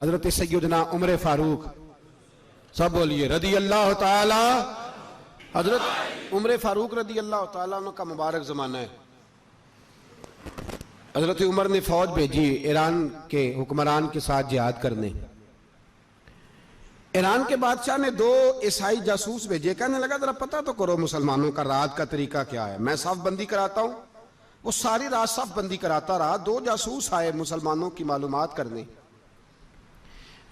हजरत सैयदना उमर फारूक, सब बोलिए रदी अल्लाह ताला। हजरत उमर फारूक रदी अल्लाह ताला का मुबारक ज़माना है। हजरत उमर ने फौज भेजी ईरान के हुक्मरान के साथ जिहाद करने। ईरान के बादशाह ने 2 ईसाई जासूस भेजे, कहने लगा जरा पता तो करो मुसलमानों का रात का तरीका क्या है, मैं साफ बंदी कराता हूं। वो सारी रात साफ बंदी कराता रहा। 2 जासूस आए मुसलमानों की मालूमात करने।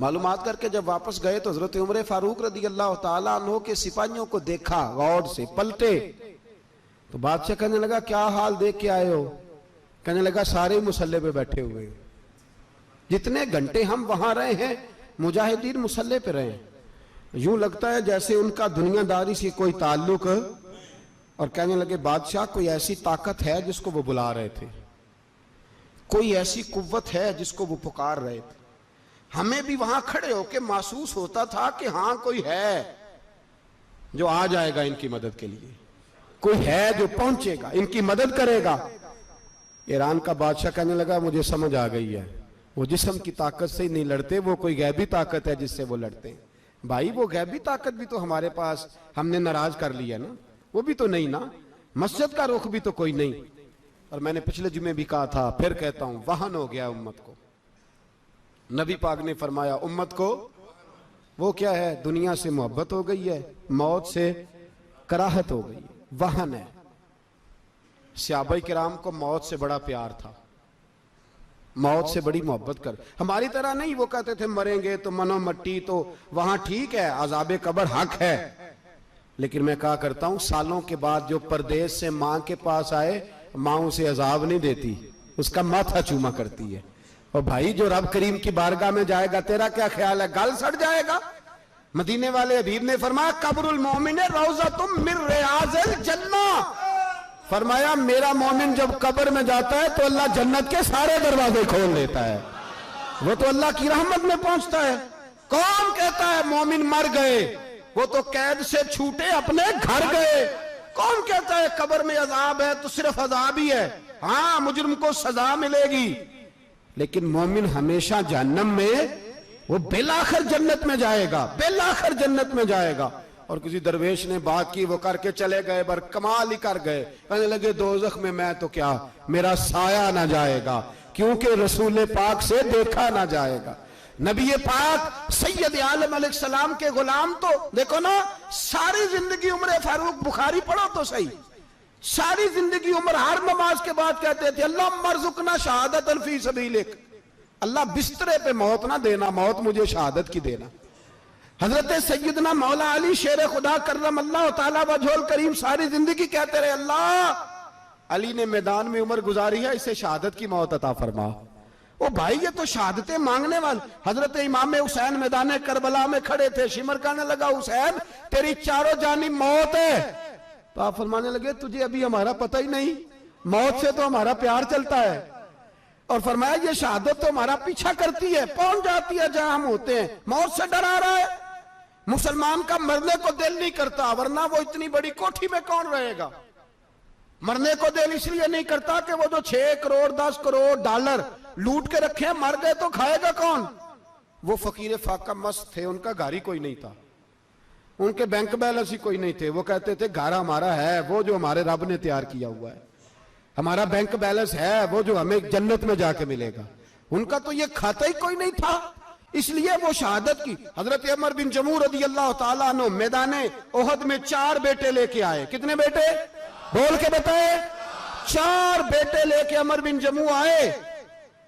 मालूमात करके जब वापस गए तो हजरत उमर फारूक रदी अल्लाह ताला अन्हो के सिपाहियों को देखा, गौर से पलटे तो बादशाह कहने लगा क्या हाल देख के आए हो? कहने लगा सारे मुसल्ले पे बैठे हुए, जितने घंटे हम वहां रहे हैं मुजाहिदीन मुसल्ले पे रहे, यूं लगता है जैसे उनका दुनियादारी से कोई ताल्लुक। और कहने लगे बादशाह कोई ऐसी ताकत है जिसको वो बुला रहे थे, कोई ऐसी कुव्वत है जिसको वो पुकार रहे थे। हमें भी वहां खड़े होके महसूस होता था कि हां कोई है जो आ जाएगा इनकी मदद के लिए, कोई है जो पहुंचेगा इनकी मदद करेगा। ईरान का बादशाह कहने लगा मुझे समझ आ गई है, वो जिस्म की ताकत से ही नहीं लड़ते, वो कोई गैबी ताकत है जिससे वो लड़ते हैं। भाई वो गैबी ताकत भी तो हमारे पास हमने नाराज कर लिया ना, वो भी तो नहीं ना, मस्जिद का रुख भी तो कोई नहीं। और मैंने पिछले जुमे भी कहा था, फिर कहता हूं, वहन हो गया उम्मत को। नबी पाक ने फरमाया उम्मत को वो क्या है, दुनिया से मोहब्बत हो गई है, मौत से कराहत हो गई है, वहन है। सहाबाए किराम को मौत से बड़ा प्यार था, मौत से बड़ी मोहब्बत कर। हमारी तरह नहीं, वो कहते थे मरेंगे तो मनो मट्टी, तो वहां ठीक है, अज़ाबे कब्र हक है। लेकिन मैं कहा करता हूं सालों के बाद जो परदेश से मां के पास आए, मां उसे अजाब नहीं देती, उसका माथा चूमा करती है। और भाई जो रब करीम की बारगाह में जाएगा, तेरा क्या ख्याल है, गल सड़ जाएगा? मदीने वाले हबीब ने फरमाया कब्रुल मोमिन रौज़तुम मिन रियाज़िल जन्ना, फरमाया मेरा मोमिन जब कब्र में जाता है तो अल्लाह जन्नत के सारे दरवाजे खोल देता है, वो तो अल्लाह की रहमत में पहुंचता है। कौन कहता है मोमिन मर गए, वो तो कैद से छूटे अपने घर गए। कौन कहता है कब्र में अजाब है तो सिर्फ अजाब ही है, हाँ मुजरिम को सजा मिलेगी, लेकिन मोमिन हमेशा जहन्नम में, वो बिलाखिर जन्नत में जाएगा, बिलाखिर जन्नत में जाएगा। और किसी दरवेश ने बात की, वो करके चले गए, पर कमाल ही कर गए, कहने लगे दोज़ख में मैं तो क्या, मेरा साया ना जाएगा, क्योंकि रसूल पाक से देखा ना जाएगा। नबी पाक सैयद आलम अलैहिस्सलाम के गुलाम तो देखो ना, सारी जिंदगी उमर फारूक, बुखारी पढ़ो तो सही, सारी जिंदगी उम्र हर नमाज के बाद कहते थे अल्लाह मरजुकना शहादतन फी सबीलिक, अल्लाह बिस्तरे पे मौत ना देना, मौत मुझे शहादत की देना। हजरत सैयदना मौला अली शेर खुदा करम अल्लाह ताला वजहुल करीम सारी जिंदगी कहते रहे अल्लाह अली ने मैदान में उम्र गुजारी है, इसे शहादत की मौत अता फरमा। ओ भाई ये तो शहादतें मांगने वाले। हजरत इमाम हुसैन मैदान करबला में खड़े थे, शिमर कहने लगा हुसैन तेरी चारों जानी मौत है, तो आप फरमाने लगे तुझे अभी हमारा पता ही नहीं, मौत से तो हमारा प्यार चलता है। और फरमाया ये शहादत तो हमारा पीछा करती है, पहुंच जाती है जहां हम होते हैं, मौत से डरा रहा है। मुसलमान का मरने को दिल नहीं करता, वरना वो इतनी बड़ी कोठी में कौन रहेगा। मरने को दिल इसलिए नहीं करता कि वो जो 6 करोड़ 10 करोड़ डॉलर लूट के रखे, मर गए तो खाएगा कौन। वो फकीर फाका मस्त थे, उनका घर ही कोई नहीं था, उनके बैंक बैलेंस ही कोई नहीं थे। वो कहते थे घर हमारा है वो जो हमारे रब ने तैयार किया हुआ है, हमारा बैंक बैलेंस है वो जो हमें जन्नत में जाके मिलेगा। उनका तो ये खाता ही कोई नहीं था, इसलिए वो शहादत की। हजरत उमर बिन जमू रदी अल्लाह ताला अन्हु मैदाने ओहद में 4 बेटे लेके आए। कितने बेटे बोल के बताए? 4 बेटे लेके उमर बिन जमू आए,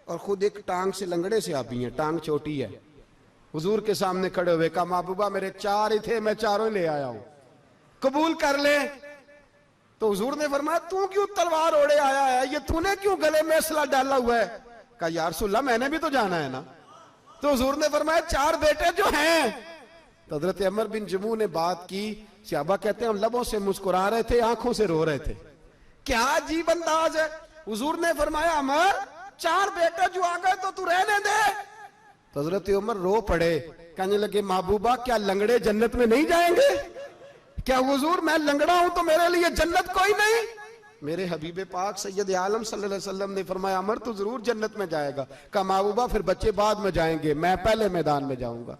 और खुद एक टांग से लंगड़े से आप ही हैं, टांग छोटी है। हुजूर के सामने खड़े हुए कहा महबूबा मेरे 4 ही थे, मैं 4 ही ले आया हूं, कबूल कर ले। तो हुजूर ने फरमाया तू क्यों तलवार ओढ़े आया है, ये तूने क्यों गले में असला डाला हुआ है? कहा या रसूलल्लाह मैंने भी तो जाना है ना। तो हुजूर ने फरमाया 4 बेटे जो हैं। तो हजरत उमर बिन जमू ने बात की, सहाबा कहते हैं हम लबों से मुस्कुरा रहे थे, आंखों से रो रहे थे, क्या अजीब अंदाज है। हुजूर ने फरमाया उमर 4 बेटे जो आ गए तो तू रहने दे। तो हजरत उमर रो पड़े, कहने लगे महबूबा क्या लंगड़े जन्नत में नहीं जाएंगे? क्या हुजूर मैं लंगड़ा हूं तो मेरे लिए जन्नत कोई नहीं? मेरे हबीब पाक सैयद आलम सल्लल्लाहु अलैहि वसल्लम ने फरमाया अमर तो जरूर जन्नत में जाएगा। कहा महबूबा फिर बच्चे बाद में जाएंगे, मैं पहले मैदान में जाऊंगा।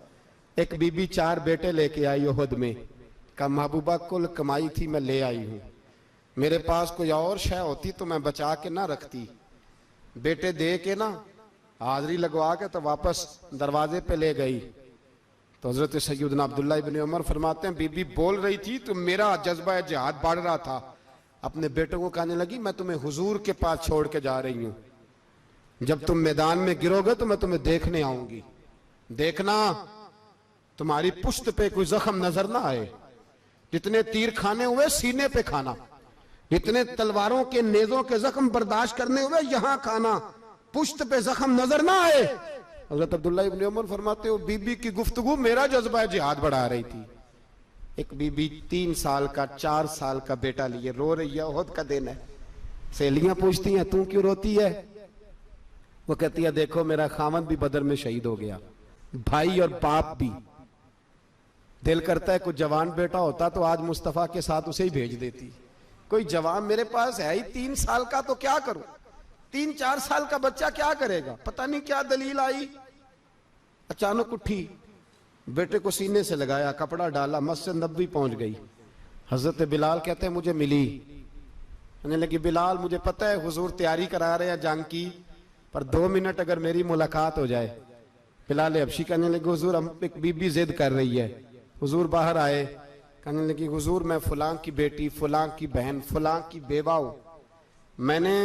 एक बीबी 4 बेटे लेके आई उहद में। कहा महबूबा कुल कमाई थी मैं ले आई हूं, मेरे पास कोई और शय होती तो मैं बचा के ना रखती। बेटे दे के ना हाजिरी लगवा के तो वापस दरवाजे पे ले गई। तो हजरत सैयदना अब्दुल्ला इब्न उमर फरमाते हैं बीबी बोल रही थी तो मेरा जज्बा जिहाद बढ़ रहा था। अपने बेटों को कहने लगी मैं तुम्हें हुजूर के पास छोड़ के जा रही हूं, जब तुम मैदान में गिरोगे तो मैं तुम्हें देखने आऊंगी, देखना तुम्हारी पुश्त पे कोई जख्म नजर ना आए। जितने तीर खाने हुए सीने पे खाना, जितने तलवारों के नेजों के जख्म बर्दाश्त करने हुए यहां खाना, पुश्त पे जख्म नजर ना आए। हजरत अब्दुल्ला इब्न उमर फरमाते हो बीबी की गुफ्तगू मेरा जज्बा जिहाद बढ़ा रही थी। एक बीबी 3 साल का 4 साल का बेटा लिए रो रही है, उहद का दिन है। सहेलियां पूछती हैं तू क्यों रोती है? वो कहती है देखो मेरा खामद भी बदर में शहीद हो गया, भाई और बाप भी। दिल करता है कोई जवान बेटा होता तो आज मुस्तफा के साथ उसे ही भेज देती। कोई जवान मेरे पास है ही 3 साल का तो क्या करूं, 3-4 साल का बच्चा क्या करेगा? पता नहीं क्या दलील आई, अचानक उठी, बेटे को सीने से लगाया, कपड़ा डाला, मस्जिद नबवी पहुंच गई। हजरत बिलाल कहते हैं मुझे मिली, कहने लगी बिलाल मुझे पता है हुजूर तैयारी करा रहे हैं जंग की, पर 2 मिनट अगर मेरी मुलाकात हो जाए। बिलाल हबशी कहने लगे हुजूर हम एक बीबी जिद कर रही है। हुजूर बाहर आए, कहने लगी हुजूर मैं फलां की बेटी, फलां की बहन, फलां की बेवा हूं, मैंने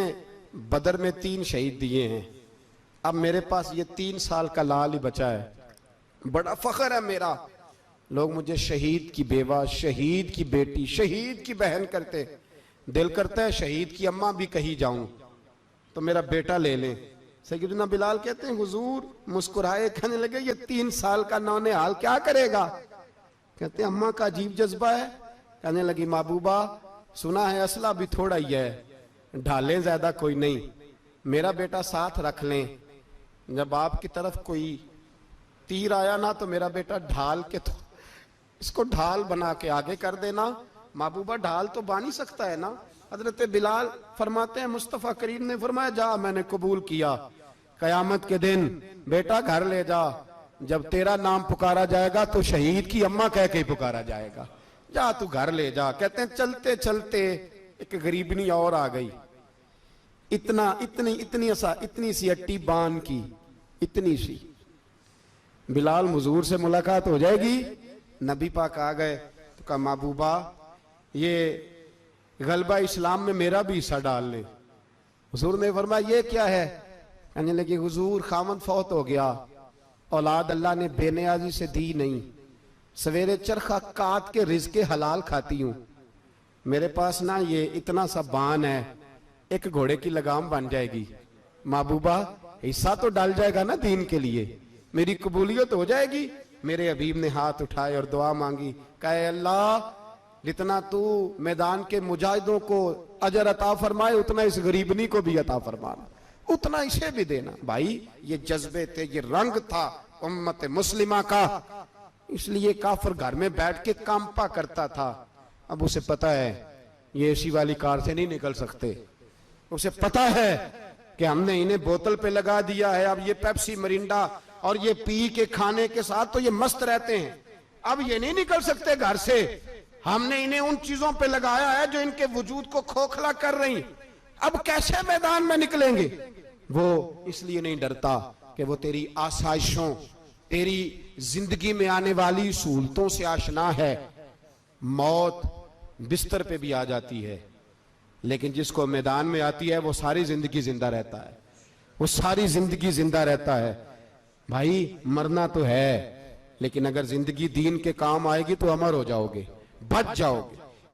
बदर में 3 शहीद दिए हैं, अब मेरे पास ये 3 साल का लाल ही बचा है, बड़ा फख्र है मेरा। लोग मुझे शहीद की बेवा, शहीद की बेटी, शहीद की बहन करते, दिल करता है शहीद की अम्मा भी कहीं जाऊं तो मेरा बेटा ले ले। सैयदना बिलाल कहते हैं हुजूर मुस्कुराए, कहने लगे ये 3 साल का नौने हाल क्या करेगा? कहते हैं अम्मा का अजीब जज्बा है। कहने लगी महबूबा सुना है असला भी थोड़ा ही है, ढालें ज्यादा कोई नहीं, मेरा बेटा साथ रख लें, जब आपकी तरफ कोई तीर आया ना तो मेरा बेटा ढाल के तो इसको ढाल बना के आगे कर देना। महबूबा ढाल तो बानी सकता है ना। हजरत बिलाल फरमाते हैं मुस्तफा करीम ने फरमाया जा मैंने कबूल किया, कयामत के दिन बेटा घर ले जा, जब तेरा नाम पुकारा जाएगा तो शहीद की अम्मा कह के पुकारा जाएगा, जा तू घर ले जा। कहते हैं चलते चलते एक गरीबनी और आ गई, इतनी सी अट्टी बान की, इतनी सी। बिलाल हुजूर से मुलाकात हो जाएगी, नबी पाक आ गए तो कहा महबूबा ये गलबा इस्लाम में मेरा भी हिस्सा डाल ले। हुजूर ने फरमाया ये क्या है? कहने लगी हुजूर खामद फौत हो गया, औलाद अल्लाह ने बेनियाजी से दी नहीं, सवेरे चरखा काट के रिज़्क़े हलाल खाती हूं, मेरे पास ना ये इतना सा बान है, एक घोड़े की लगाम बन जाएगी, महबूबा हिस्सा तो डाल जाएगा ना दीन के लिए, मेरी कबूलियत हो जाएगी। मेरे हबीब ने हाथ उठाए और दुआ मांगी, कहे अल्लाह जितना तू मैदान के मुजाहिदों को अजर अता फरमाए उतना इस गरीबनी को भी अता फरमाना, उतना इसे भी देना। भाई ये जज्बे थे, ये रंग था उम्मत मुस्लिमा का, इसलिए काफिर घर में बैठ के कांपा करता था। अब उसे पता है ये एसी वाली कार से नहीं निकल सकते, उसे पता है कि हमने इन्हें बोतल पे लगा दिया है, अब ये पेप्सी मरिंडा और ये पी के खाने के साथ तो ये मस्त रहते हैं, अब ये नहीं निकल सकते घर से, हमने इन्हें उन चीजों पे लगाया है जो इनके वजूद को खोखला कर रही, अब कैसे मैदान में निकलेंगे? वो इसलिए नहीं डरता कि वो तेरी आसाइशों, तेरी जिंदगी में आने वाली सहूलतों से आशना है। मौत बिस्तर पे भी आ जाती है, लेकिन जिसको मैदान में आती है वो सारी जिंदगी जिंदा रहता है, वो सारी जिंदगी जिंदा रहता है। भाई मरना तो है, लेकिन अगर जिंदगी दीन के काम आएगी तो अमर हो जाओगे, बच जाओगे।